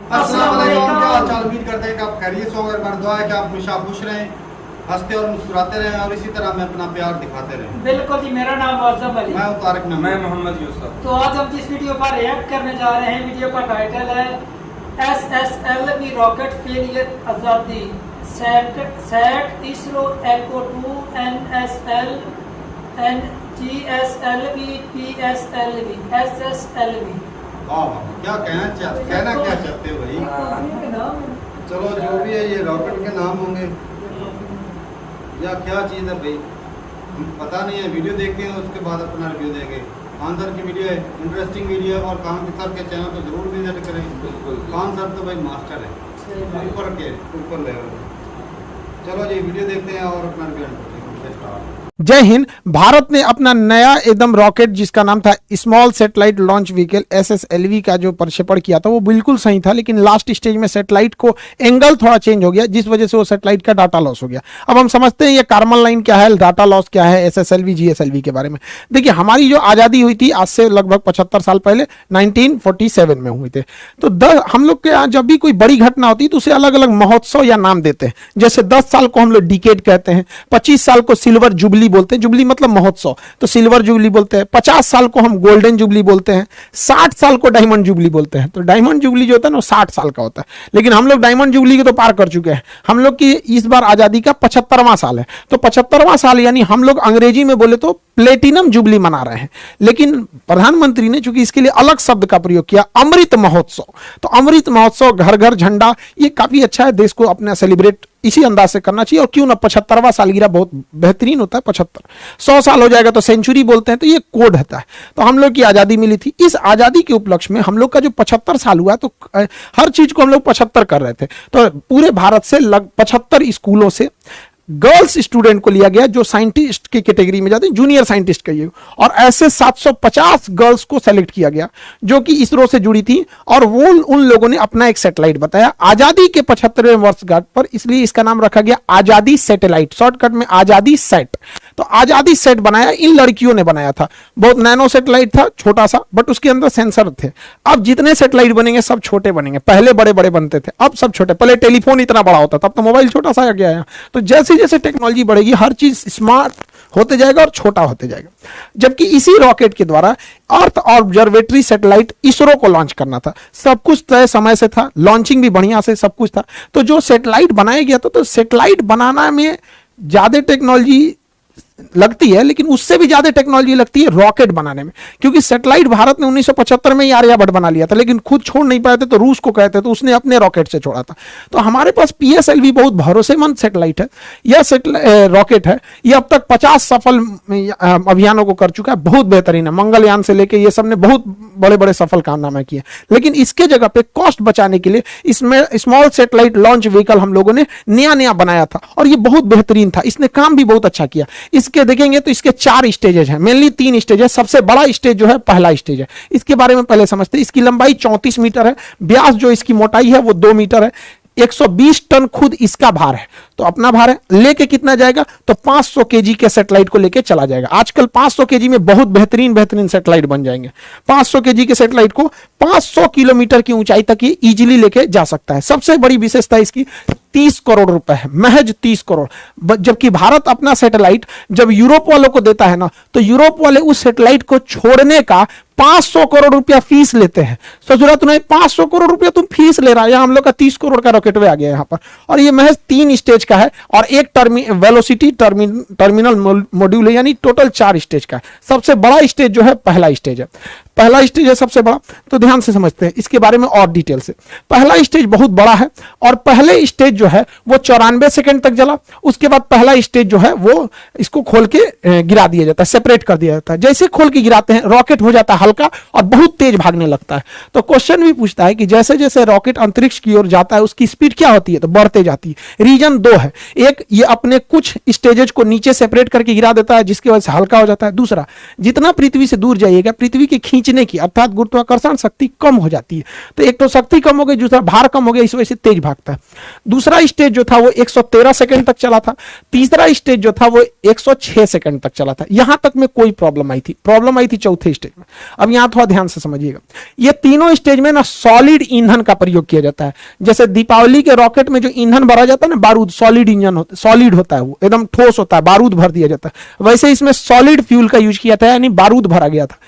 अस्सलाम वालेकुम, क्या हाल चाल। उम्मीद करते हैं कि आप खैरियत से होंगे। मेरी दुआ है कि आप हमेशा खुश रहें, हंसते और मुस्कुराते रहें और इसी तरह हमें अपना प्यार दिखाते रहें। बिल्कुल जी, मेरा नाम आज़म अली, मैं तारिक में, मैं मोहम्मद यूसुफ। तो आज हम जिस वीडियो पर रिएक्ट करने जा रहे हैं, वीडियो का टाइटल है SSLV रॉकेट फेलियर आज़ादी सेट इसरो एको 2 NSL GSLV PSLV SSLV। क्या कहना क्या चाहते हो भाई? चलो जो भी है, ये रॉकेट के नाम होंगे या क्या चीज़ है भाई, पता नहीं है। वीडियो देखते हैं उसके बाद अपना रिव्यू देंगे। खान सर की वीडियो है, इंटरेस्टिंग वीडियो है और खान सर के चैनल को जरूर विजिट करें। बिल्कुल, खान सर तो भाई मास्टर है, ऊपर लेवल। चलो जी वीडियो देखते हैं और अपना रिव्यू स्टार्ट। जय हिंद। भारत ने अपना नया एकदम रॉकेट जिसका नाम था small satellite launch vehicle SSLV का जो प्रक्षेपण किया था वो बिल्कुल सही था, लेकिन लास्ट स्टेज में सैटेलाइट को एंगल थोड़ा चेंज हो गया, जिस वजह से वो सैटेलाइट का डाटा लॉस हो गया। अब हम समझते हैं ये कार्बन लाइन क्या है, डाटा लॉस क्या है, SSLV GSLV के बारे में। देखिए, हमारी जो आज़ादी हुई थी आज से लगभग 75 साल पहले 1947 में हुई थे, तो हम लोग के यहाँ जब भी कोई बड़ी घटना होती है तो उसे अलग अलग महोत्सव या नाम देते हैं। जैसे 10 साल को हम लोग डिकेड कहते हैं, 25 साल को सिल्वर जुबली बोलते हैं, जुबली मतलब महोत्सव, तो सिल्वर जुबली बोलते हैं। 50 साल को हम गोल्डन जुबली बोलते हैं, 60 साल को डायमंड जुबली बोलते हैं। तो डायमंड जुबली जो होता है ना 60 साल का होता है, लेकिन हम लोग डायमंड जुबली को तो पार कर चुके हैं। हम लोग की इस बार आजादी का 75वां साल है, तो 75वां साल यानी हम लोग अंग्रेजी में बोले तो प्लेटिनम जुबली मना रहे हैं। लेकिन प्रधानमंत्री ने चूंकि इसके लिए अलग शब्द का प्रयोग किया, अमृत महोत्सव, तो अमृत महोत्सव, घर घर झंडा, ये काफी अच्छा है। देश को अपना सेलिब्रेट इसी अंदाज से करना चाहिए। और क्यों ना 75वां सालगिरह बहुत बेहतरीन होता है। 75 100 साल हो जाएगा तो सेंचुरी बोलते हैं, तो ये कोड होता है। तो हम लोग की आजादी मिली थी, इस आजादी के उपलक्ष्य में हम लोग का जो 75 साल हुआ, तो हर चीज को हम लोग 75 कर रहे थे। तो पूरे भारत से 75 स्कूलों से गर्ल्स स्टूडेंट को लिया गया जो साइंटिस्ट की कैटेगरी में जाते हैं, जूनियर साइंटिस्ट कहिए, और ऐसे 750 गर्ल्स को सेलेक्ट किया गया जो कि इसरो से जुड़ी थी। और वो उन लोगों ने अपना एक सैटेलाइट बताया आजादी के 75वें वर्षगांठ पर, इसलिए इसका नाम रखा गया आजादी सैटेलाइट, शॉर्टकट में आजादी सेट। तो आजादी सेट बनाया इन लड़कियों ने बनाया था। बहुत नैनो सैटेलाइट था, छोटा सा, बट उसके अंदर सेंसर थे। अब जितने सैटेलाइट बनेंगे सब छोटे बनेंगे, पहले बड़े बड़े बनते थे, अब सब छोटे। पहले टेलीफोन इतना बड़ा होता था, अब तो मोबाइल छोटा सा आ गया है। तो जैसे जैसे टेक्नोलॉजी बढ़ेगी हर चीज स्मार्ट होते जाएगा और छोटा होते जाएगा। जबकि इसी रॉकेट के द्वारा अर्थ ऑब्जर्वेटरी सैटेलाइट इसरो को लॉन्च करना था, सब कुछ तय समय से था, लॉन्चिंग भी बढ़िया से सब कुछ था। तो जो सैटेलाइट बनाया गया था, तो सैटेलाइट बनाना में ज्यादा टेक्नोलॉजी लगती है, लेकिन उससे भी ज्यादा टेक्नोलॉजी लगती है रॉकेट बनाने में। क्योंकि सैटेलाइट भारत ने 1975 में ही आर्यभट्ट बना लिया था, लेकिन खुद छोड़ नहीं पाए थे, तो रूस को कहते, तो उसने अपने रॉकेट से छोड़ा था। तो हमारे पास PSLV बहुत भरोसेमंद सैटेलाइट है। यह रॉकेट है, यह अब तक 50 सफल अभियानों को कर चुका है, बहुत बेहतरीन है। मंगलयान से लेके ये सब ने बहुत बड़े बड़े सफल कारनामे किए। लेकिन इसके जगह पे कॉस्ट बचाने के लिए इसमें स्मॉल सैटेलाइट लॉन्च व्हीकल हम लोगों ने नया बनाया था, और ये बहुत बेहतरीन था, इसने काम भी बहुत अच्छा किया। इसके देखेंगे तो इसके 4 स्टेजेस हैं, मेनली 3 स्टेज है। सबसे बड़ा स्टेज जो है पहला स्टेज है, इसके बारे में पहले समझते हैं। इसकी लंबाई 34 मीटर है, व्यास जो इसकी मोटाई है वो 2 मीटर है, 120 टन खुद इसका भार है। तो अपना भार है, लेके कितना जाएगा, तो 500 केजी के सैटेलाइट को लेके चला जाएगा। आजकल 500 केजी में बहुत बेहतरीन सैटेलाइट बन जाएंगे। 500 केजी के सैटेलाइट को 500 किलोमीटर की ऊंचाई तक ये इजीली लेके जा सकता है। सबसे बड़ी विशेषता इसकी 30 करोड़ रुपए है, महज 30 करोड़। जबकि भारत अपना सैटेलाइट जब यूरोप वालों को देता है ना, तो यूरोप वाले उस सैटेलाइट को छोड़ने का 500 करोड़ रुपया फीस लेते हैं। सोच रहा तुम्हें 500 करोड़ रुपया तुम फीस ले रहा है, हम लोग का 30 करोड़ का रॉकेट आ गया यहाँ पर। और ये महज 3 स्टेज का है और एक वेलोसिटी टर्मिनल मॉड्यूल है, यानी टोटल 4 स्टेज का है। सबसे बड़ा स्टेज जो है पहला स्टेज है, पहला स्टेज है सबसे बड़ा। तो ध्यान से समझते हैं इसके बारे में और डिटेल से। पहला स्टेज बहुत बड़ा है और पहले स्टेज जो है वो 94 सेकंड तक जला। उसके बाद पहला स्टेज जो है वो इसको खोल के गिरा दिया जाता है, सेपरेट कर दिया जाता है। जैसे खोल के गिराते हैं रॉकेट हो जाता है हल्का और बहुत तेज भागने लगता है। तो क्वेश्चन भी पूछता है कि जैसे जैसे रॉकेट अंतरिक्ष की ओर जाता है उसकी स्पीड क्या होती है, तो बढ़ते जाती है। रीजन 2 है, एक ये अपने कुछ स्टेजेस को नीचे सेपरेट करके गिरा देता है जिसकी वजह से हल्का हो जाता है। दूसरा, जितना पृथ्वी से दूर जाइएगा पृथ्वी के खींचने की अर्थात गुरुत्वाकर्षण शक्ति कम हो जाती है। तो एक तो शक्ति कम हो गई, दूसरा भार कम हो गया, इस वजह से तेज भागता है। दूसरा स्टेज जो था वो 113 सेकंड तक चला था। तीसरा स्टेज जो था वो 106 सेकंड तक चला था। यहां तक में कोई प्रॉब्लम आई थी, प्रॉब्लम आई थी चौथे स्टेज में। अब यहां थोड़ा ध्यान से समझिएगा, ये तीनों स्टेज में ना सॉलिड ईंधन का प्रयोग किया जाता है। जैसे दीपावली के रॉकेट में जो ईंधन भरा जाता है ना, बारूद, सॉलिड इंजन होता, सॉलिड होता है, वो एकदम ठोस होता है, बारूद भर दिया जाता है। वैसे इसमें सॉलिड फ्यूल का यूज किया था, यानी बारूद भरा गया था।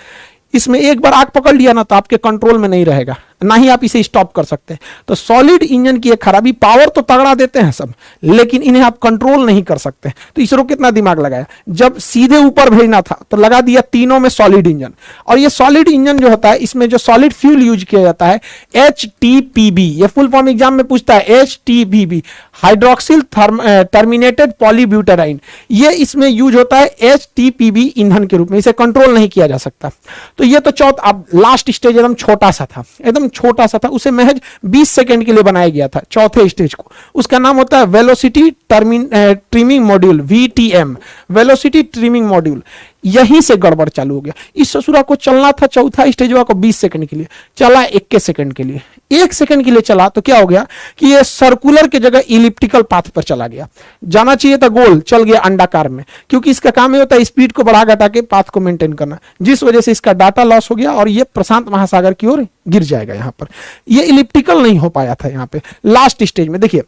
इसमें एक बार आग पकड़ लिया ना तो आपके कंट्रोल में नहीं रहेगा, ना ही आप इसे स्टॉप कर सकते हैं। तो सॉलिड इंजन की एक खराबी, पावर तो तगड़ा देते हैं सब, लेकिन इन्हें आप कंट्रोल नहीं कर सकते। तो इसरो कितना दिमाग लगाया, जब सीधे ऊपर भेजना था तो लगा दिया तीनों में सॉलिड इंजन। और ये सॉलिड इंजन जो होता है, इसमें जो सॉलिड फ्यूल यूज किया जाता है HTPB, ये फुल फॉर्म एग्जाम में पूछता है, HTPB, हाइड्रोक्सिल टर्मिनेटेड पॉलीब्यूटेराइन। ये इसमें यूज होता है HTPB ईंधन के रूप में, इसे कंट्रोल नहीं किया जा सकता। तो ये तो अब लास्ट स्टेज एकदम छोटा सा था, एकदम छोटा सा था, उसे महज 20 सेकंड के लिए बनाया गया था चौथे स्टेज को। उसका नाम होता है velocity trimming module, VTM, velocity trimming module. यहीं से गड़बड़ चालू हो गया। इस ससुरा को चलना था चौथा स्टेज को 20 सेकंड के लिए, चला 21 सेकंड के लिए, 1 सेकंड के लिए चला तो क्या हो गया कि ये सर्कुलर के जगह इलिप्टिकल पाथ पर चला गया। जाना चाहिए था गोल, चल गया अंडाकार में, क्योंकि इसका काम ये होता है स्पीड को बढ़ा घटा के पाथ को मेंटेन करना, जिस वजह से इसका डाटा लॉस हो गया और ये प्रशांत महासागर की ओर गिर जाएगा। यहां पर ये इलिप्टिकल नहीं हो पाया था। यहां पे लास्ट स्टेज में देखिए,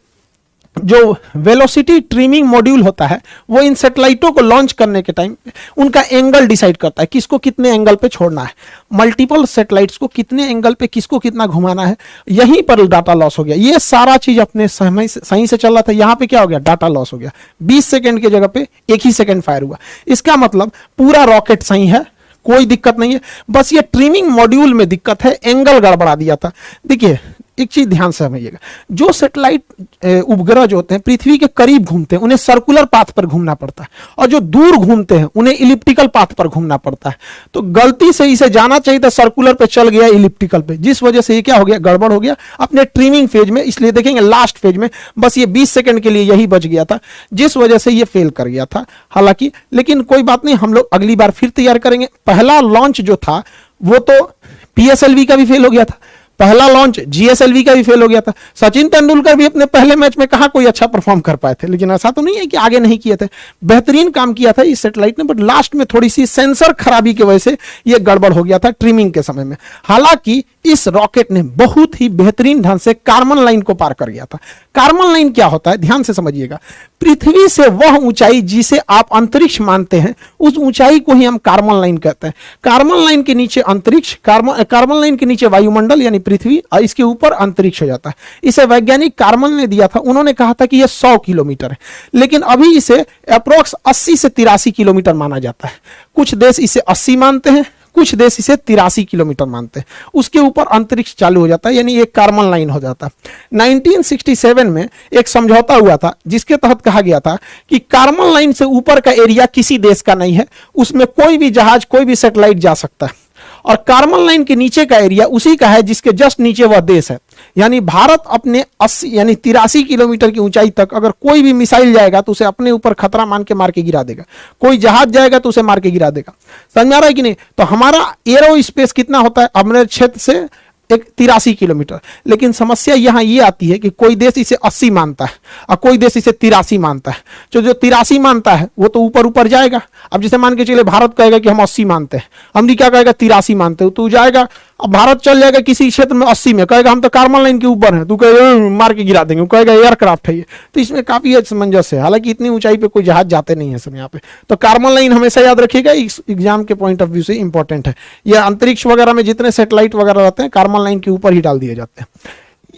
जो वेलोसिटी ट्रिमिंग मॉड्यूल होता है वो इन सैटेलाइटों को लॉन्च करने के टाइम उनका एंगल डिसाइड करता है, किसको कितने एंगल पे छोड़ना है, मल्टीपल सैटेलाइट्स को कितने एंगल पे किसको कितना घुमाना है। यहीं पर डाटा लॉस हो गया। ये सारा चीज अपने समय सही से चल रहा था, यहां पे क्या हो गया, डाटा लॉस हो गया। 20 सेकंड की जगह पे 1 ही सेकंड फायर हुआ। इसका मतलब पूरा रॉकेट सही है, कोई दिक्कत नहीं है, बस ये ट्रिमिंग मॉड्यूल में दिक्कत है, एंगल गड़बड़ा दिया था। देखिए एक चीज ध्यान से समझिएगा, जो सैटेलाइट उपग्रह जो होते हैं पृथ्वी के करीब घूमते हैं उन्हें सर्कुलर पाथ पर घूमना पड़ता है, और जो दूर घूमते हैं उन्हें इलिप्टिकल पाथ पर घूमना पड़ता है। तो गलती से इसे जाना चाहिए था सर्कुलर पे, चल गया इलिप्टिकल पे, जिस वजह से ये क्या हो गया, गड़बड़ हो गया अपने ट्रिमिंग फेज में। इसलिए देखेंगे लास्ट फेज में बस ये 20 सेकंड के लिए यही बच गया था, जिस वजह से ये फेल कर गया था। हालांकि लेकिन कोई बात नहीं, हम लोग अगली बार फिर तैयार करेंगे। पहला लॉन्च जो था वो तो PSLV का भी फेल हो गया था, पहला लॉन्च GSLV का भी फेल हो गया था। सचिन तेंदुलकर भी अपने पहले मैच में कहा कोई अच्छा परफॉर्म कर पाए थे, लेकिन ऐसा तो नहीं है कि आगे नहीं किए थे, बेहतरीन काम किया था इस सैटेलाइट ने, बट लास्ट में थोड़ी सी सेंसर खराबी की वजह से यह गड़बड़ हो गया था ट्रिमिंग के समय में। हालांकि इस रॉकेट ने बहुत ही बेहतरीन ढंग से कार्बन लाइन को पार कर गया था। कार्बन लाइन क्या होता है, ध्यान से समझिएगा। पृथ्वी से वह ऊंचाई जिसे आप अंतरिक्ष मानते हैं, उस ऊंचाई को ही हम कार्बन लाइन कहते हैं। कार्बन लाइन के नीचे अंतरिक्ष, कार्बन लाइन के नीचे वायुमंडल यानी पृथ्वी, और इसके ऊपर अंतरिक्ष हो जाता है। इसे वैज्ञानिक कार्बन ने दिया था, उन्होंने कहा था कि यह 100 किलोमीटर है, लेकिन अभी इसे अप्रोक्स 80 से 83 किलोमीटर माना जाता है। कुछ देश इसे 80 मानते हैं, कुछ देश इसे 83 किलोमीटर मानते हैं। उसके ऊपर अंतरिक्ष चालू हो जाता है, यानी एक कार्बन लाइन हो जाता है। 1967 में एक समझौता हुआ था जिसके तहत कहा गया था कि कार्बन लाइन से ऊपर का एरिया किसी देश का नहीं है, उसमें कोई भी जहाज, कोई भी सैटेलाइट जा सकता है, और कार्बन लाइन के नीचे का एरिया उसी का है जिसके जस्ट नीचे वह देश है। यानी भारत अपने 80 यानी 83 किलोमीटर की ऊंचाई तक अगर कोई भी मिसाइल जाएगा तो उसे अपने ऊपर खतरा मान के मार के गिरा देगा, कोई जहाज जाएगा तो उसे मार के गिरा देगा। समझ में आ रहा है कि नहीं? तो हमारा एरो स्पेस कितना होता है अपने क्षेत्र से, 83 किलोमीटर। लेकिन समस्या यहां ये आती है कि कोई देश इसे 80 मानता है और कोई देश इसे 83 मानता है। जो 83 मानता है वो तो ऊपर ऊपर जाएगा। अब जैसे मान के चले भारत कहेगा कि हम 80 मानते हैं, अमेरिका कहेगा 83 मानते हो, तो जाएगा। अब भारत चल जाएगा किसी क्षेत्र में 80 में, कहेगा हम तो कार्बन लाइन के ऊपर हैं, तू कहेगा मार के गिरा देंगे, कहेगा एयरक्राफ्ट है ये। तो इसमें काफी असमंजस है। हालांकि इतनी ऊंचाई पे कोई जहाज जाते नहीं है सब यहाँ पे। तो कार्बन लाइन हमेशा याद रखिएगा, इस एग्जाम के पॉइंट ऑफ व्यू से इंपॉर्टेंट है। यह अंतरिक्ष वगैरह में जितने सैटेलाइट वगैरह रहते हैं कार्बन लाइन के ऊपर ही डाल दिए जाते हैं।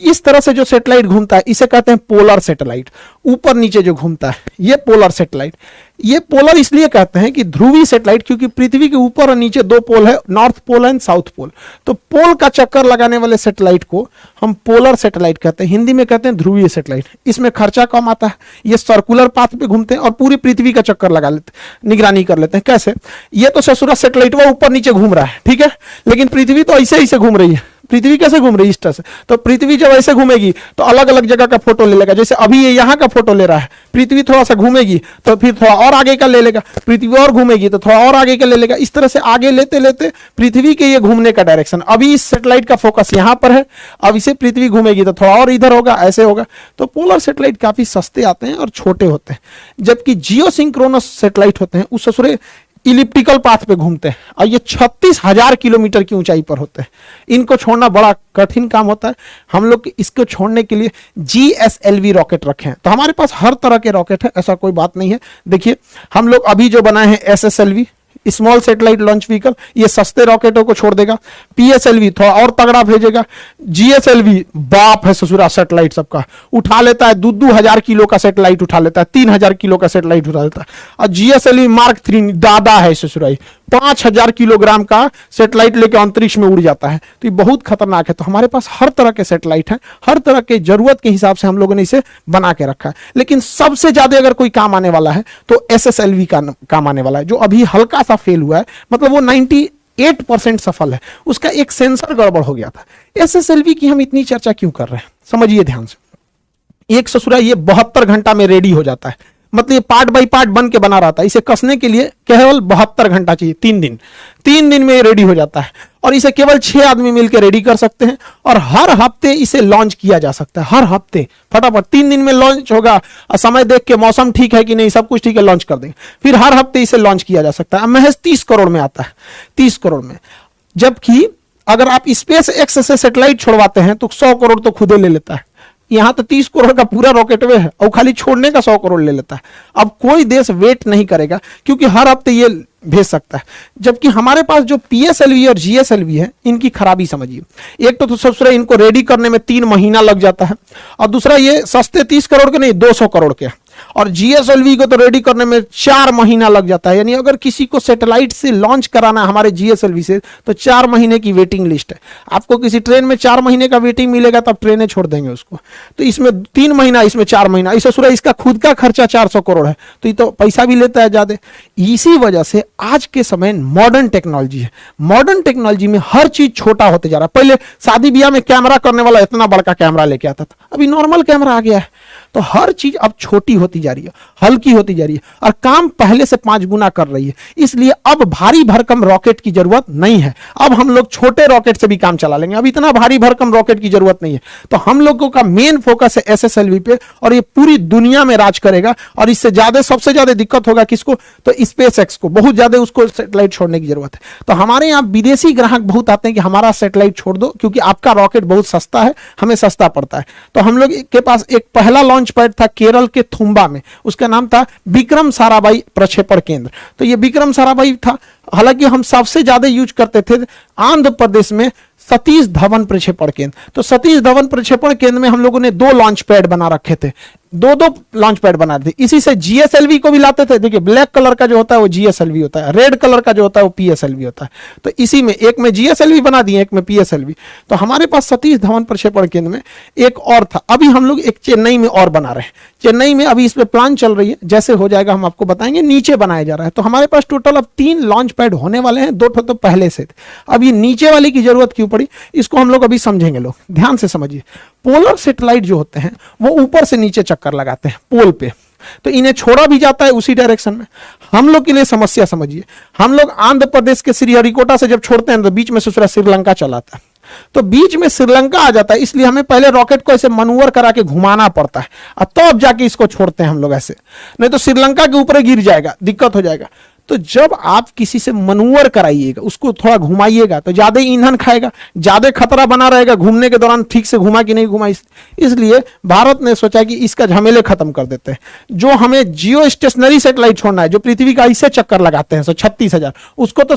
इस तरह से जो सैटेलाइट घूमता है इसे कहते हैं पोलर सैटेलाइट। ऊपर नीचे जो घूमता है ये पोलर सैटेलाइट। ये पोलर इसलिए कहते हैं कि ध्रुवीय सैटेलाइट, क्योंकि पृथ्वी के ऊपर और नीचे 2 पोल है, north pole and south pole. तो पोल का चक्कर लगाने वाले सैटेलाइट को हम पोलर सैटेलाइट कहते हैं, हिंदी में कहते हैं ध्रुवीय सैटेलाइट। इसमें खर्चा कम आता है, ये सर्कुलर पाथ पे घूमते हैं और पूरी पृथ्वी का चक्कर लगा लेते हैं, निगरानी कर लेते हैं। कैसे? ये तो ससुरा सैटेलाइट वो ऊपर नीचे घूम रहा है, ठीक है, लेकिन पृथ्वी तो ऐसे ऐसे घूम रही है। पृथ्वी कैसे घूम रही है? इस तरह से। तो पृथ्वी जब ऐसे घूमेगी तो अलग अलग जगह का फोटो ले लेगा। जैसे अभी ये यहाँ का फोटो ले रहा है, पृथ्वी थोड़ा सा घूमेगी तो फिर थोड़ा और आगे का ले लेगा, पृथ्वी और घूमेगी तो थोड़ा और आगे का ले लेगा। इस तरह से आगे लेते लेते पृथ्वी के ये घूमने का डायरेक्शन, अभी इस सैटेलाइट का फोकस यहाँ पर है, अब इसे पृथ्वी घूमेगी तो थोड़ा और इधर होगा, ऐसे होगा। तो पोलर सैटेलाइट काफी सस्ते आते हैं और छोटे होते हैं, जबकि जियो सिंक्रोनस सैटेलाइट होते हैं उस ससुरे इलिप्टिकल पाथ पे घूमते हैं और ये 36,000 किलोमीटर की ऊंचाई पर होते हैं। इनको छोड़ना बड़ा कठिन काम होता है। हम लोग इसको छोड़ने के लिए GSLV रॉकेट रखे हैं। तो हमारे पास हर तरह के रॉकेट है, ऐसा कोई बात नहीं है। देखिए हम लोग अभी जो बनाए हैं SSLV small satellite launch vehicle, ये सस्ते रॉकेटों को छोड़ देगा। PSLV थोड़ा और तगड़ा भेजेगा। GSLV बाप है ससुरा सैटेलाइट सबका, उठा लेता है 2,000 किलो का सैटेलाइट उठा लेता है, 3,000 किलो का सैटेलाइट उठा लेता है। और GSLV Mark 3 दादा है ससुराई, 5,000 किलोग्राम का सैटेलाइट लेके अंतरिक्ष में उड़ जाता है। तो ये बहुत खतरनाक है। तो हमारे पास हर तरह के सैटेलाइट हैं, हर तरह के जरूरत के हिसाब से हम लोगों ने इसे बना के रखा है। लेकिन सबसे ज्यादा अगर कोई काम आने वाला है तो SSLV का काम आने वाला है, जो अभी हल्का सा फेल हुआ है, मतलब वो 98% सफल है। उसका एक सेंसर गड़बड़ हो गया था। SSLV की हम इतनी चर्चा क्यों कर रहे हैं, समझिए ध्यान से। एक ससुरा ये 72 घंटा में रेडी हो जाता है, मतलब ये पार्ट बाय पार्ट बन के बना रहता है। इसे कसने के लिए केवल 72 घंटा चाहिए, 3 दिन में ये रेडी हो जाता है। और इसे केवल 6 आदमी मिलकर रेडी कर सकते हैं और हर हफ्ते इसे लॉन्च किया जा सकता है। हर हफ्ते फटाफट 3 दिन में लॉन्च होगा और समय देख के मौसम ठीक है कि नहीं, सब कुछ ठीक है, लॉन्च कर देंगे। फिर हर हफ्ते इसे लॉन्च किया जा सकता है। महज 30 करोड़ में आता है, 30 करोड़ में। जबकि अगर आप स्पेस एक्स से सैटेलाइट छोड़वाते हैं तो 100 करोड़ तो खुदे ले लेता है। यहां तो 30 करोड़ का पूरा रॉकेटवे है और खाली छोड़ने का 100 करोड़ ले लेता है। अब कोई देश वेट नहीं करेगा क्योंकि हर हफ्ते ये भेज सकता है। जबकि हमारे पास जो PSLV और GSLV है, इनकी खराबी समझिए। एक तो सबसे इनको रेडी करने में 3 महीना लग जाता है, और दूसरा ये सस्ते 30 करोड़ के नहीं 200 करोड़ के, और GSLV को तो रेडी करने में 4 महीना लग जाता है। यानी अगर किसी को सैटेलाइट से लॉन्च कराना है हमारे GSLV से तो 4 महीने की वेटिंग लिस्ट है। आपको किसी ट्रेन में 4 महीने का वेटिंग मिलेगा तब ट्रेनें छोड़ देंगे उसको। तो इसमें 3 महीना, इसमें 4 महीना, इस ससुरा इसका खुद का खर्चा 400 करोड़ है, तो ये तो पैसा भी लेता है ज्यादा। इसी वजह से आज के समय मॉडर्न टेक्नोलॉजी है। मॉडर्न टेक्नोलॉजी में हर चीज छोटा होते जा रहा है। पहले शादी ब्याह में कैमरा करने वाला इतना बड़का कैमरा लेके आता था, अभी नॉर्मल कैमरा आ गया है। तो हर चीज अब छोटी होती जा रही है, हल्की होती जा रही है, और काम पहले से 5 गुना कर रही है। इसलिए अब भारी भरकम रॉकेट की जरूरत नहीं है। अब हम लोग छोटे रॉकेट से भी काम चला लेंगे। अब इतना भारी भरकम रॉकेट की जरूरत नहीं है। तो हम लोगों का मेन फोकस है SSLV पे, और ये पूरी दुनिया में राज करेगा। और इससे ज्यादा, सबसे ज्यादा दिक्कत होगा किसको, तो SpaceX को। बहुत ज्यादा उसको सैटेलाइट छोड़ने की जरूरत है। तो हमारे यहाँ विदेशी ग्राहक बहुत आते हैं कि हमारा सैटेलाइट छोड़ दो, क्योंकि आपका रॉकेट बहुत सस्ता है, हमें सस्ता पड़ता है। तो हम लोग के पास एक पहला लॉन्च पैड था केरल के थुम्बा में, उसका नाम था विक्रम साराभाई प्रक्षेपण केंद्र। तो ये विक्रम साराभाई था। हालांकि हम सबसे ज्यादा यूज करते थे आंध्र प्रदेश में सतीश धवन प्रक्षेपण केंद्र। तो सतीश धवन प्रक्षेपण केंद्र में हम लोगों ने 2 लॉन्च पैड बना रखे थे, 2 लॉन्च पैड बना थे। इसी से GSLV को भी लाते थे। देखिए ब्लैक कलर का जो होता है वो GSLV होता है, रेड कलर का जो होता है वो PSLV होता है। तो इसी में एक में GSLV बना दिए, एक में PSLV। तो हमारे पास सतीश धवन प्रक्षेपण केंद्र में एक और था। अभी हम लोग एक चेन्नई में और बना रहे हैं। चेन्नई में अभी इस पे प्लान चल रही है, जैसे हो जाएगा हम आपको बताएंगे। नीचे बनाया जा रहा है। तो हमारे पास टोटल अब 3 लॉन्च पैड होने वाले हैं, 2 तो पहले से थे। अब ये नीचे वाली की जरूरत क्यों पड़ी, इसको हम लोग अभी समझेंगे। लोग ध्यान से समझिए। पोलर सैटेलाइट जो होते हैं वो ऊपर से नीचे चक्कर लगाते हैं पोल पे, तो इन्हें छोड़ा भी जाता है उसी डायरेक्शन में। हम लोग के लिए समस्या समझिए, हम लोग आंध्र प्रदेश के श्रीहरिकोटा से जब छोड़ते हैं तो बीच में ससुरा श्रीलंका चलाता है, तो बीच में श्रीलंका आ जाता है। इसलिए हमें पहले रॉकेट को ऐसे मनूवर करा के घुमाना पड़ता है, और तब जाके इसको छोड़ते हैं हम लोग ऐसे, नहीं तो श्रीलंका के ऊपर गिर जाएगा, दिक्कत हो जाएगा। तो जब आप किसी से मनूवर कराइएगा, उसको थोड़ा घुमाइएगा, तो ज्यादा ईंधन खाएगा, ज्यादा खतरा बना रहेगा घूमने के दौरान, ठीक से घुमा कि नहीं घुमा। इसलिए भारत ने सोचा कि इसका झमेले खत्म कर देते हैं। जो हमें जियो स्टेशनरी सैटेलाइट छोड़ना है, जो पृथ्वी का ऐसे चक्कर लगाते हैं 36,000, उसको तो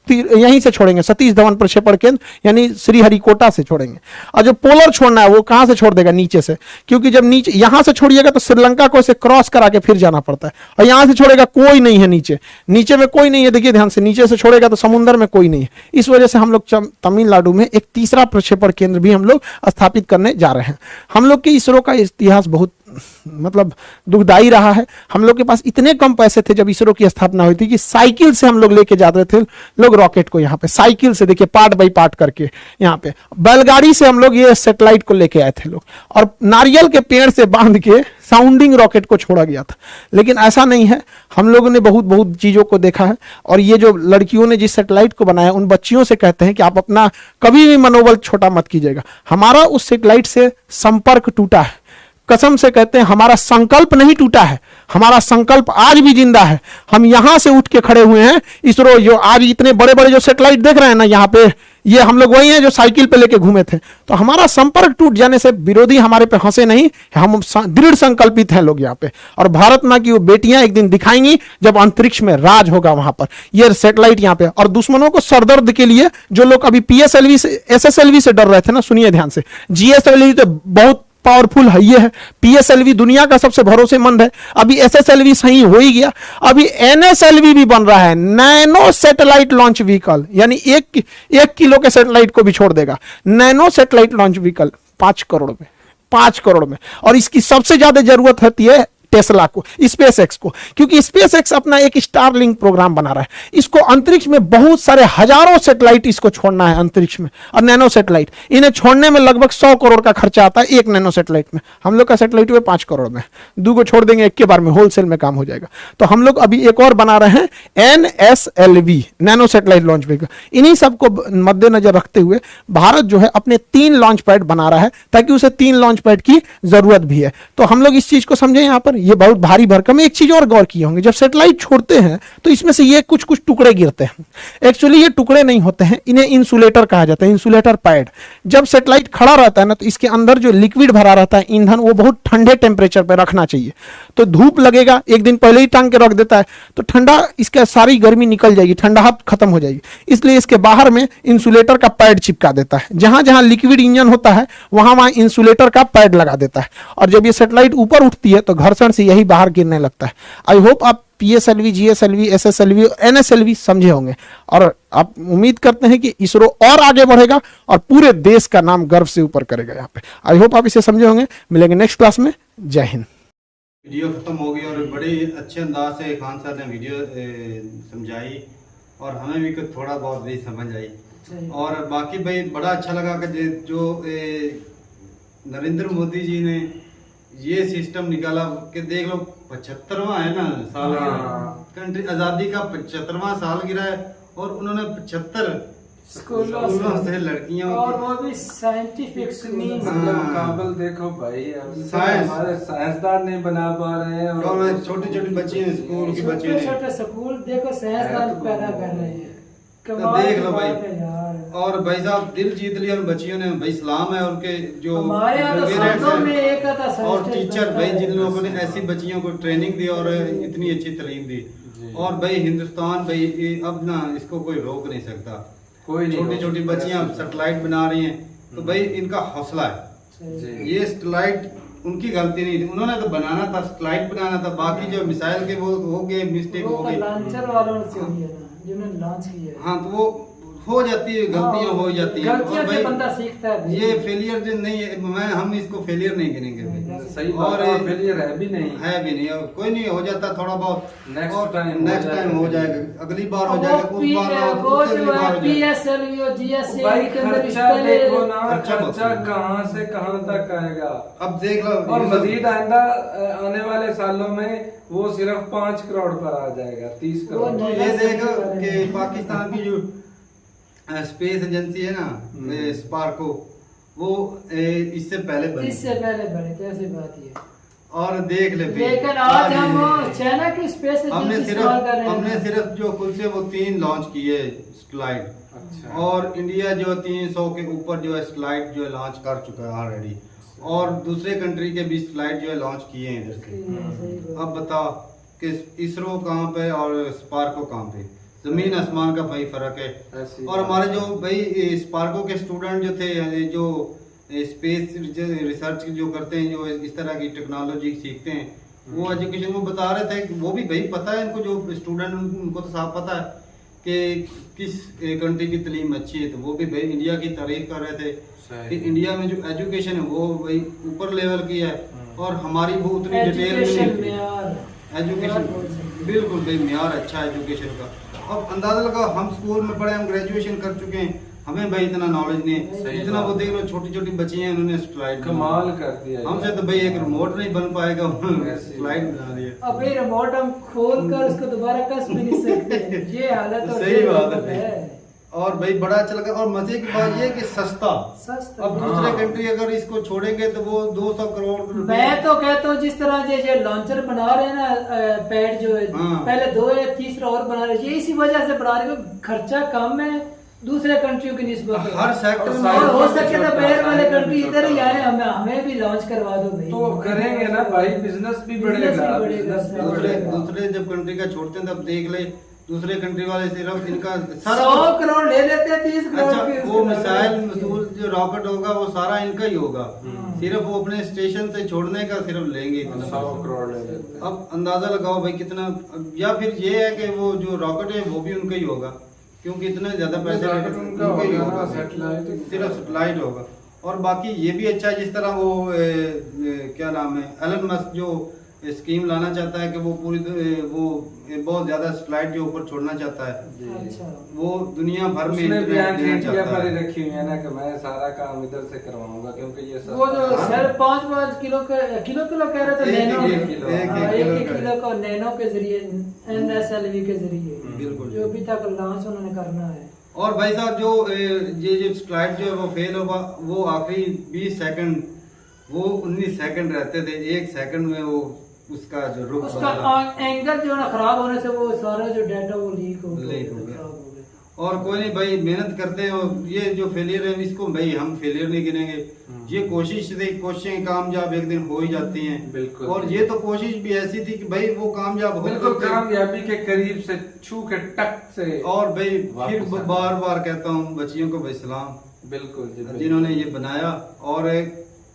यहीं से छोड़ेंगे, सतीश धवन प्रक्षेपण केंद्र यानी श्रीहरिकोटा से छोड़ेंगे। और जो पोलर छोड़ना है वो कहां से छोड़ देगा, नीचे से, क्योंकि जब नीचे यहां से छोड़िएगा तो श्रीलंका को ऐसे क्रॉस करा के फिर जाना पड़ता है, और यहां से छोड़ेगा कोई नहीं है नीचे में कोई नहीं है। देखिए ध्यान से, नीचे से छोड़ेगा तो समुद्र में कोई नहीं है। इस वजह से हम लोग तमिलनाडु में एक तीसरा प्रक्षेपण केंद्र भी हम लोग स्थापित करने जा रहे हैं। हम लोग के इसरो का इतिहास बहुत मतलब दुखदाई रहा है। हम लोग के पास इतने कम पैसे थे जब इसरो की स्थापना हुई थी कि साइकिल से हम लोग लेके जाते थे लोग रॉकेट को, यहाँ पे साइकिल से, देखिए पार्ट बाई पार्ट करके, यहाँ पे बैलगाड़ी से हम लोग ये सैटेलाइट को लेके आए थे लोग, और नारियल के पेड़ से बांध के साउंडिंग रॉकेट को छोड़ा गया था। लेकिन ऐसा नहीं है, हम लोगों ने बहुत बहुत चीजों को देखा है। और ये जो लड़कियों ने जिस सैटेलाइट को बनाया, उन बच्चियों से कहते हैं कि आप अपना कभी भी मनोबल छोटा मत कीजिएगा। हमारा उस सैटेलाइट से संपर्क टूटा है, कसम से कहते हैं हमारा संकल्प नहीं टूटा है, हमारा संकल्प आज भी जिंदा है। हम यहां से उठ के खड़े हुए हैं। इसरो जो आज इतने बड़े बड़े जो सैटेलाइट देख रहे हैं ना यहाँ पे, ये हम लोग वही हैं जो साइकिल पे लेके घूमे थे। तो हमारा संपर्क टूट जाने से विरोधी हमारे पे हंसे नहीं, हम दृढ़ संकल्पित हैं लोग यहाँ पे। और भारत माँ की वो बेटियां एक दिन दिखाएंगी जब अंतरिक्ष में राज होगा वहां पर, ये सैटेलाइट यहाँ पे। और दुश्मनों को सरदर्द के लिए जो लोग अभी PSLV से SSLV से डर रहे थे ना, सुनिए ध्यान से, GSLV तो बहुत पावरफुल है, ये है PSLV दुनिया का सबसे भरोसेमंद है। अभी SSLV सही हो ही गया, अभी NSLV भी बन रहा है, नैनो सैटेलाइट लॉन्च व्हीकल, यानी 1 किलो के सैटेलाइट को भी छोड़ देगा। Nano satellite launch vehicle 5 crore में, 5 करोड़ में। और इसकी सबसे ज्यादा जरूरत होती है टेस्ला को, SpaceX को, क्योंकि SpaceX अपना एक स्टारलिंक प्रोग्राम बना रहा है। इसको अंतरिक्ष में बहुत सारे हजारों सैटेलाइट इसको छोड़ना है अंतरिक्ष में, और नैनो सैटेलाइट इन्हें छोड़ने में लगभग 100 करोड़ का खर्चा आता है एक नैनो सैटेलाइट में। हम लोग का सैटेलाइट हुए 5 करोड़ में, 2 को छोड़ देंगे एक के बार में, होलसेल में काम हो जाएगा। तो हम लोग अभी एक और बना रहे हैं NSLV, nano satellite launch vehicle. इन्हीं सबको मद्देनजर रखते हुए भारत जो है अपने 3 लॉन्च पैड बना रहा है, ताकि उसे 3 लॉन्च पैड की जरूरत भी है। तो हम लोग इस चीज को समझे यहाँ पर, ये बहुत भारी भरकम। एक चीज और गौर किए होंगे, जब सैटेलाइट छोड़ते हैं तो इसमें से ये कुछ कुछ टुकड़े गिरते हैं। एक्चुअली ये टुकड़े नहीं होते हैं, इन्हें इंसुलेटर कहा जाता है, इंसुलेटर पैड। जब सैटेलाइट खड़ा रहता है ना, तो इसके अंदर जो लिक्विड भरा रहता है ईंधन, वो बहुत ठंडे टेम्परेचर पर रखना चाहिए। तो धूप लगेगा, एक दिन पहले ही टांग के रख देता है तो ठंडा, इसका सारी गर्मी निकल जाएगी, ठंडाहट खत्म हो जाएगी। इसलिए इसके बाहर में इंसुलेटर का पैड चिपका देता है। जहां जहां लिक्विड इंजन होता है वहां वहां इंसुलेटर का पैड लगा देता है। और जब ये सैटेलाइट ऊपर उठती है तो घर्षण से यही बाहर गिरने लगता है। आई होप आप PSLV, GSLV, SSLV, NSLV समझे होंगे। और आप उम्मीद करते हैं कि इसरो और आगे बढ़ेगा और पूरे देश का नाम गर्व से ऊपर करेगा यहाँ पे। आई होप आप इसे समझे होंगे। मिलेंगे नेक्स्ट क्लास में। जय हिंद। वीडियो खत्म हो गई और बड़े अच्छे अंदाज से खान साहब ने वीडियो समझाई और हमें भी कुछ थोड़ा बहुत भी समझ आई। और बाकी भाई बड़ा अच्छा लगा कि जो नरेंद्र मोदी जी ने ये सिस्टम निकाला कि देख लो 75वां है ना साल कंट्री आज़ादी का 75वां साल गिरा है और उन्होंने 75 स्कूलों से लड़कियों और वो भी साइंटिफिक काबिल देखो भाई, हमारे साइंसदान नहीं बना पा रहे हैं और छोटी छोटी बच्ची स्कूल की बच्ची छोटे स्कूल देखो साइंसदान पैदा कर रहे हैं। तो देख लो भाई। और भाई साहब दिल जीत लिया उन बच्चियों ने भाई। सलाम है उनके जो और टीचर भाई जिन लोगों ने ऐसी बच्चियों को ट्रेनिंग दी और इतनी अच्छी तालीम दी। और भाई हिंदुस्तान भाई अब ना इसको कोई रोक नहीं सकता। कोई छोटी छोटी बच्चियां सैटेलाइट बना रही हैं तो भाई इनका हौसला है। ये सैटेलाइट उनकी गलती नहीं थी, उन्होंने तो बनाना था, सैटेलाइट बनाना था। बाकी जो मिसाइल के वो हो गए, मिस्टेक हो गई लॉन्चर वालों से हुई है ना, जिन्होंने लॉन्च किया। हाँ तो वो हो जाती है, गलतियां हो जाती है। और भाई बंदा सीखता है। ये फेलियर जो नहीं है, हम इसको फेलियर नहीं गिनेंगे भाई। सही और फेलियर है भी नहीं, कोई नहीं, हो जाता थोड़ा बहुत। नेक्स्ट टाइम हो जाएगा, अगली बार हो जाएगा, उस बार PSLV और GSLV भाई के अंदर खर्चा देखो ना, खर्चा कहाँ से कहाँ तक आएगा। अब देख लो और मजीद आइंदा आने वाले सालों में वो सिर्फ 5 करोड़ पर आ जाएगा, 30 करोड़। ये देखो कि पाकिस्तान की जो स्पेस एजेंसी है ना स्पार्को, वो इससे पहले बनी, कैसी बात है। और देख ले लेकिन आज हम चाइना की स्पेस हमने सिर्फ जो खुद से वो 3 लॉन्च किए सैटेलाइट। अच्छा। और इंडिया जो 300 के ऊपर जो है सैटेलाइट जो है लॉन्च कर चुका है ऑलरेडी। और दूसरे कंट्री के भी सैटेलाइट जो है लॉन्च किए हैं इधर से। अब बताओ कि इसरो कहाँ पे और स्पार्को कहाँ पे, जमीन आसमान का भाई फर्क है। और हमारे जो भाई स्पार्को के स्टूडेंट जो थे, जो स्पेस रिसर्च जो करते हैं, जो इस तरह की टेक्नोलॉजी सीखते हैं, वो एजुकेशन वो बता रहे थे कि वो भी भाई पता है इनको, जो स्टूडेंट उनको तो साफ पता है कि किस कंट्री की तालीम अच्छी है। तो वो भी भाई इंडिया की तारीफ कर रहे थे कि इंडिया में जो एजुकेशन है वो भाई ऊपर लेवल की है और हमारी वो उतनी डिटेल एजुकेशन बिल्कुल भाई म्यार अच्छा है एजुकेशन का। अब अंदाजा लगाओ, हम स्कूल में पढ़े, हम ग्रेजुएशन कर चुके हैं, हमें भाई इतना नॉलेज नहीं है। इतना वो देख लो छोटी छोटी बच्ची हैं, उन्होंने सैटेलाइट कमाल कर दिया। हमसे तो भाई एक रिमोट नहीं बन पाएगा, सैटेलाइट बना दिया। अब ये रिमोट हम खोल कर उसको दोबारा कस भी नहीं सकते। ये हालत सही बात है। और भाई बड़ा अच्छा लगा। और मजे की बात ये है कि सस्ता। अब दूसरे कंट्री अगर इसको छोड़ेंगे तो वो 200 करोड़ रुपए। मैं तो कहता हूँ जिस तरह ये लॉन्चर बना रहे हैं ना पैड जो है, पहले 2 या तीसरा और बना रहे हैं, ये इसी वजह से बना रहे हैं, खर्चा कम है दूसरे कंट्रियों की निस्बत। हर सेक्टर में और हो सके तो बाहर वाले कंट्री इधर ही आए, हमें भी लॉन्च करवा दो भाई। तो करेंगे ना भाई, बिजनेस भी बढ़ेगा। दूसरे जब कंट्री का छोड़ते हैं तब देख ले दूसरे कंट्री वाले सिर्फ इनका 100 करोड़ ले लेते हैं, 30 करोड़। अच्छा वो मिसाइल मसूल जो रॉकेट होगा वो सारा इनका ही होगा, सिर्फ वो अपने स्टेशन से छोड़ने का सिर्फ लेंगे 100 करोड़ ले लेते हैं। अब अंदाजा लगाओ भाई कितना। या फिर ये है कि वो जो रॉकेट है वो भी उनका ही होगा, क्योंकि इतने ज्यादा पैसे उनका उनका ही होगा, होगा, सैटेलाइट सिर्फ सैटेलाइट होगा। और बाकी ये भी अच्छा है जिस तरह वो क्या नाम है एलन मस्क जो स्कीम लाना चाहता है कि वो पूरी वो बहुत ज्यादा सैटेलाइट जो ऊपर छोड़ना चाहता है। अच्छा वो दुनिया भर में उसने भी इंटरनेट देना इंडिया चाहता पर ही है। रखी हुई है ना कि मैं सारा काम इधर से करवाऊंगा, क्योंकि ये वो जो सस्ता है। सर 5 किलो कह रहे थे, एक- नैनो एक किलो। एक किलो को नैनो के जरिए NSLV के जरिए बिल्कुल। जो अभी तक लॉन्च उन्होंने करना है। और भाई साहब जो ये जो स्लाइड जो है वो फेल होगा, वो आखिरी 20 सेकंड वो 19 सेकंड रहते थे, 1 सेकंड में वो उसका जो रुख उसका बदला। एंगल जो है ना खराब होने से वो सारा जो डाटा वो लीक हो गया, लीक हो गया। खराब हो गया। और कोई नहीं भाई, मेहनत करते हैं। और ये जो फेलियर है इसको भाई हम फेलियर नहीं गिनेंगे, ये कोशिश से कोशिशें कामयाब एक दिन हो ही जाती हैं। बिल्कुल। और ये तो कोशिश भी ऐसी थी कि भाई वो कामयाब हो बिल्कुल सकते हैं। कामयाबी के करीब से छू के टक से। और भाई फिर वापस आ- बार बार कहता हूँ बच्चियों को भाई सलाम, बिल्कुल जी, बिल्कुल। जिन्होंने ये बनाया, और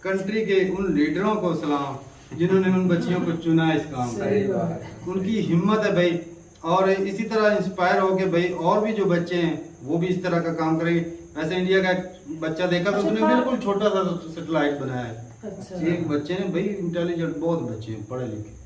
कंट्री के उन लीडरों को सलाम जिन्होंने उन बच्चियों को चुना इस काम का। सही बात है। उनकी हिम्मत है भाई। और इसी तरह इंस्पायर हो के भाई और भी जो बच्चे हैं वो भी इस तरह का काम करेंगे। वैसे इंडिया का एक बच्चा देखा तो अच्छा, उसने बिल्कुल छोटा सा सैटेलाइट बनाया है। अच्छा एक बच्चे ने भाई इंटेलिजेंट, बहुत बच्चे हैं पढ़े लिखे।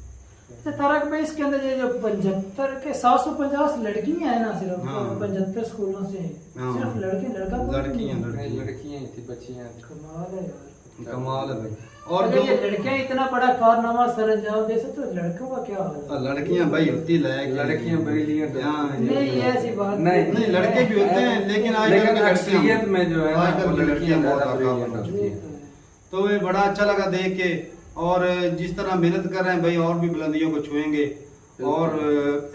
तो तारक भाई इसके अंदर ये जो 75 के 750 लड़कियां हैं ना, सिर्फ हाँ। 75 स्कूलों से हाँ। सिर्फ लड़के लड़का कोई लड़कियां नहीं। नहीं, लड़कियां ही थी, बच्चियां थी। कमाल है यार। कमाल है भाई। और अगर जो ये लड़कियां इतना बड़ा कारनामा सर अंजाम दे सकते तो लड़कों का क्या हाल है? लड़कियां भाई होती लायक, लड़कियां ब्रिलियंट हाँ, नहीं ये ऐसी बात नहीं, लड़के भी होते हैं, लेकिन आजकल लेकिन की लड़कियां- अक्सरियत में जो है ना, आजकल वो की लड़कियां बहुत ज्यादा आकाम brilliant हो होती चुकी हैं। हैं। तो ये बड़ा अच्छा लगा देख के। और जिस तरह मेहनत कर रहे हैं भाई और भी बुलंदियों को छुएंगे और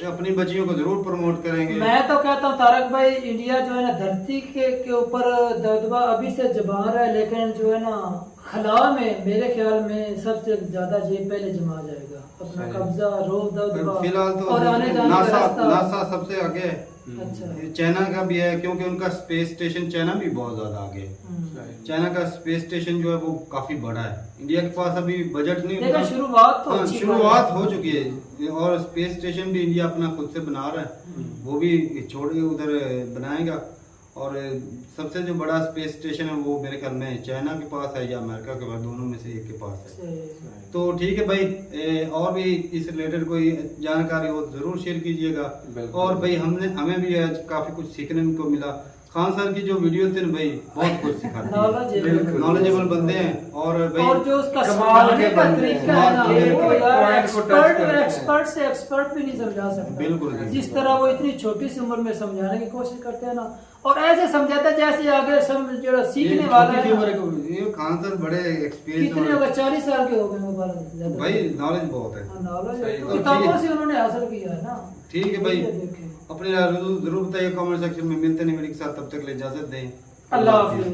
अपनी बच्चियों को जरूर प्रमोट करेंगे। मैं तो कहता हूँ तारक भाई, इंडिया जो है ना धरती के ऊपर दबदबा अभी से जमा रहा है, लेकिन जो है ना खला में मेरे ख्याल में सबसे ज्यादा ये पहले जमा जाएगा अपना सही। कब्जा, रोब दबदबा फिलहाल तो और आने जाने का रास्ता। नासा सबसे आगे है। अच्छा चाइना का भी है, क्योंकि उनका स्पेस स्टेशन चाइना भी बहुत ज्यादा आगे है। चाइना का स्पेस स्टेशन जो है वो काफी बड़ा है। इंडिया के पास अभी बजट नहीं लेकिन उतना- शुरुआत तो हाँ, अच्छी शुरुआत बात है। हो चुकी है। और स्पेस स्टेशन भी इंडिया अपना खुद से बना रहा है, वो भी छोड़ के उधर बनाएगा। और सबसे जो बड़ा स्पेस स्टेशन है वो मेरे ख्याल में चाइना के पास है या अमेरिका के पास, दोनों में से एक के पास है। तो ठीक है भाई, और भी इस रिलेटेड कोई जानकारी हो तो जरूर शेयर कीजिएगा। बिल्कुल। और भाई हमें भी आज काफी कुछ सीखने को मिला। खान सर की जो वीडियो थी ना भाई बहुत कुछ सिखाती है, नॉलेजेबल बंदे हैं। और भाई और जो उसका कमाल के समझाने का बंदे हैं। तरीका है ना, कमाल के वो एक यार पॉइंट को टच करते हैं। एक्सपर्ट से एक्सपर्ट भी नहीं समझा सकता। बिल्कुल। जिस तरह वो इतनी छोटी सी उम्र में समझाने की कोशिश करते हैं ना, और ऐसे समझाता है जैसे आगे जो सीखने वाला है ना, ये खान सर बड़े कितने एक्सपीरियंस होगा 40 साल के हो गए मोबाइल भाई, नॉलेज बहुत है। नॉलेज सही तो बात। किताबों से उन्होंने हासिल किया है ना। ठीक है भाई, ये देखें। अपनी राय जरूर बताइए कमेंट सेक्शन में। मिलते हैं मेरे के साथ, तब तक के लिए इजाजत दें। अल्लाह हाफिज़।